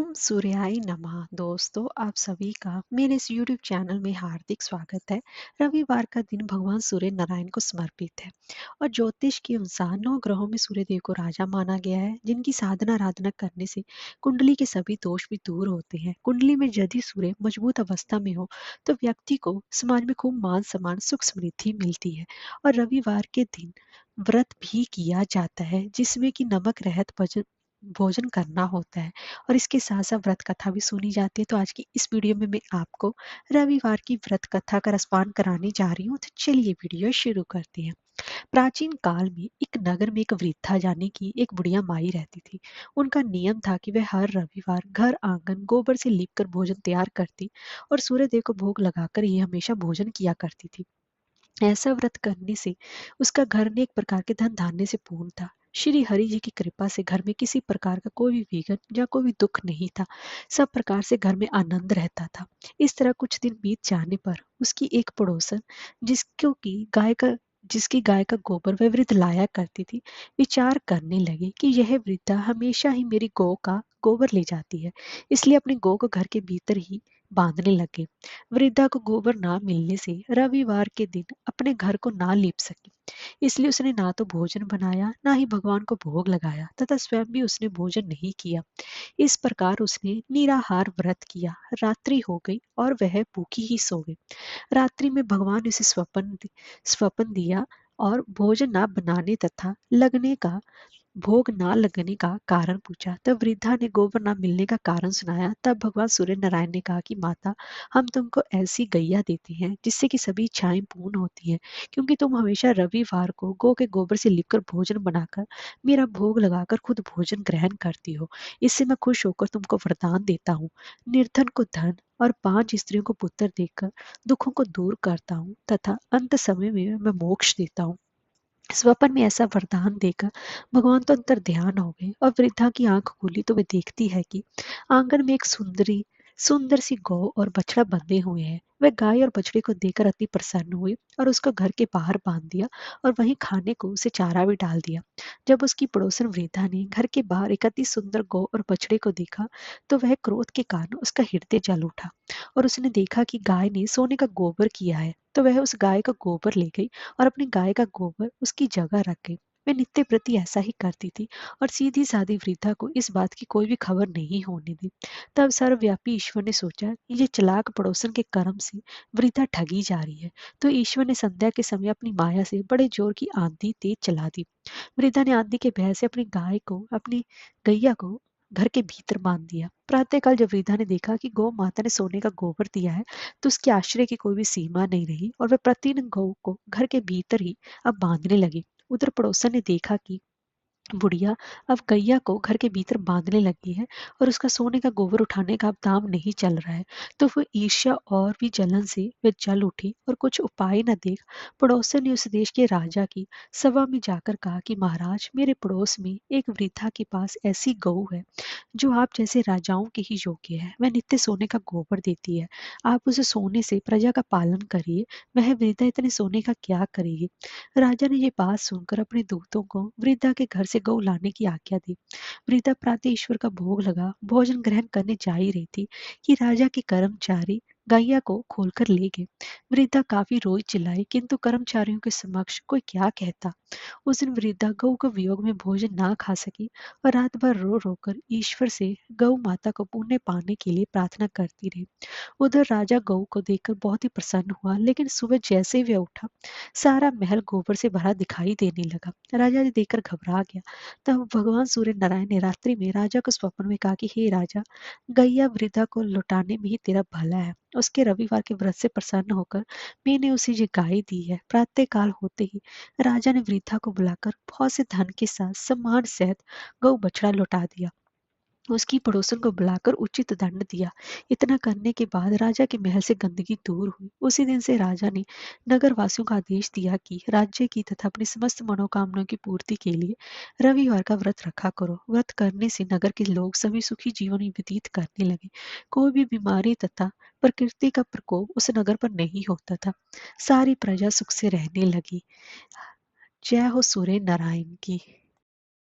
ओम सूर्याय नमः। दोस्तों, आप सभी का मेरे इस यूट्यूब चैनल में हार्दिक स्वागत है। रविवार का दिन भगवान सूर्य नारायण को समर्पित है और ज्योतिष के अनुसार 9 ग्रहों में सूर्य देव को राजा माना गया है, जिनकी साधना आराधना करने से कुंडली के सभी दोष भी दूर होते हैं। कुंडली में यदि सूर्य मजबूत अवस्था में हो तो व्यक्ति को समाज में खूब मान सम्मान सुख समृद्धि मिलती है। और रविवार के दिन व्रत भी किया जाता है, जिसमें कि नमक रहित भोजन भोजन करना होता है और इसके साथ साथ व्रत कथा भी सुनी जाती है। तो आज की इस वीडियो में मैं आपको रविवार की व्रत कथा का रसपान कराने जा रही हूँ। तो चलिए वीडियो शुरू करते हैं। प्राचीन काल में एक नगर में एक वृद्धा यानी कि एक बुढ़िया माई रहती थी। उनका नियम था कि वह हर रविवार घर आंगन गोबर से लीपकर भोजन तैयार करती और सूर्य देव को भोग लगाकर ये हमेशा भोजन किया करती थी। ऐसा व्रत करने से उसका घर ने एक प्रकार के धन धान्य से पूर्ण था। श्री हरि जी की कृपा से घर में किसी प्रकार का कोई भी विघ्न या कोई भी दुख नहीं था। सब प्रकार से घर में आनंद रहता था। इस तरह कुछ दिन बीत जाने पर उसकी एक पड़ोसन जिसको की गाय का जिसकी गाय का गोबर वह वृद्ध लाया करती थी, विचार करने लगे कि यह वृद्धा हमेशा ही मेरी गौ का गोबर ले जाती है, इसलिए अपनी गौ को घर के भीतर ही बांधने लगे। वृद्धा को गोबर ना मिलने से रविवार के दिन अपने घर को ना लीप सकी, इसलिए उसने ना तो भोजन बनाया ना ही भगवान को भोग लगाया तथा स्वयं भी उसने भोजन नहीं किया। इस प्रकार उसने निराहार व्रत किया। रात्रि हो गई और वह भूखी ही सो गई। रात्रि में भगवान ने उसे स्वप्न दिया और भोजन ना बनाने तथा लगने का भोग ना लगने का कारण पूछा। तब वृद्धा ने गोबर ना मिलने का कारण सुनाया। तब भगवान सूर्य नारायण ने कहा कि माता, हम तुमको ऐसी गैया देते हैं जिससे कि सभी इच्छाएं पूर्ण होती हैं, क्योंकि तुम हमेशा रविवार को गौ के गोबर से लिपकर भोजन बनाकर मेरा भोग लगाकर खुद भोजन ग्रहण करती हो। इससे मैं खुश होकर तुमको वरदान देता हूँ। निर्धन को धन और 5 स्त्रियों को पुत्र देकर दुखों को दूर करता हूँ तथा अंत समय में मैं मोक्ष देता हूँ। स्वप्न में ऐसा वरदान देकर भगवान तो अंतर ध्यान हो गए और वृद्धा की आंख खुली तो वे देखती है कि आंगन में एक सुंदर सी गौ और बछड़ा बंधे हुए हैं। वह गाय और बछड़े को देखकर अति प्रसन्न हुई और उसको घर के बाहर बांध दिया और वहीं खाने को उसे चारा भी डाल दिया। जब उसकी पड़ोसन वृद्धा ने घर के बाहर एक अति सुंदर गौ और बछड़े को देखा तो वह क्रोध के कारण उसका हृदय जल उठा और उसने देखा कि गाय ने सोने का गोबर किया है, तो वह उस गाय का गोबर ले गई और अपनी गाय का गोबर उसकी जगह रख गई। मैं नित्य प्रति ऐसा ही करती थी और सीधी सादी वृद्धा को इस बात की कोई भी खबर नहीं होने दी। तब सर्वव्यापी ईश्वर ने सोचा कि ये चालाक पड़ोसन के कर्म से वृद्धा ठगी जा रही है, तो ईश्वर ने संध्या के समय अपनी माया से बड़े जोर की आंधी तेज चला दी। वृद्धा ने आंधी के भय से अपनी गैया को घर के भीतर बांध दिया। प्रातःकाल जब वृद्धा ने देखा कि गौ माता ने सोने का गोबर दिया है, तो उसके आश्चर्य की कोई भी सीमा नहीं रही और वह प्रतिदिन गौ को घर के भीतर ही अब बांधने लगी। उधर पड़ोसन ने देखा कि बुढ़िया अब गैया को घर के भीतर बांधने लगी है और उसका सोने का गोबर उठाने का अब दाम नहीं चल रहा है, तो वो ईर्ष्या और भी जलन से वे जल उठी और कुछ उपाय न देख पड़ोसन ने उस देश के राजा की सभा में जाकर कहा कि महाराज, मेरे पड़ोस में एक वृद्धा के पास ऐसी गऊ है जो आप जैसे राजाओं के ही योग्य है। वह नित्य सोने का गोबर देती है। आप उसे सोने से प्रजा का पालन करिए। वह वृद्धा इतने सोने का क्या करेगी? राजा ने ये बात सुनकर अपने दूतों को वृद्धा के घर से गऊ लाने की आज्ञा दी। वृद्धा प्रातः ईश्वर का भोग लगा भोजन ग्रहण करने जा ही रही थी कि राजा के कर्मचारी गैया को खोलकर ले गए। वृद्धा काफी रोई चिल्लाई, किंतु कर्मचारियों के समक्ष कोई क्या कहता। उस दिन वृद्धा गऊ के वियोग में भोजन ना खा सकी और रात भर रो रोकर ईश्वर से गौ माता को पुण्य पाने के लिए प्रार्थना करती रही। उधर राजा गऊ को देखकर बहुत ही प्रसन्न हुआ, लेकिन सुबह जैसे ही वह उठा, सारा महल गोबर से भरा दिखाई देने लगा। राजा ने देखकर घबरा गया। तब भगवान सूर्य नारायण ने रात्रि में राजा को स्वप्न में कहा कि हे राजा, गैया वृद्धा को लौटाने में ही तेरा भला है। उसके रविवार के व्रत से प्रसन्न होकर मैंने उसे ये गाय दी है। प्रातः काल होते ही राजा ने वृद्धा को बुलाकर बहुत से धन के साथ सम्मान सहित गौ बछड़ा लौटा दिया। उसकी पड़ोसन को बुलाकर उचित दंड दिया। इतना करने के बाद राजा के महल से गंदगी दूर हुई। उसी दिन से राजा ने नगर वासियों का आदेश दिया कि राज्य की तथा अपनी समस्त मनोकामनाओं की पूर्ति के लिए रविवार का व्रत रखा करो। व्रत करने से नगर के लोग सभी सुखी जीवन व्यतीत करने लगे। कोई भी बीमारी तथा प्रकृति का प्रकोप उस नगर पर नहीं होता था। सारी प्रजा सुख से रहने लगी। जय हो सूर्य नारायण की।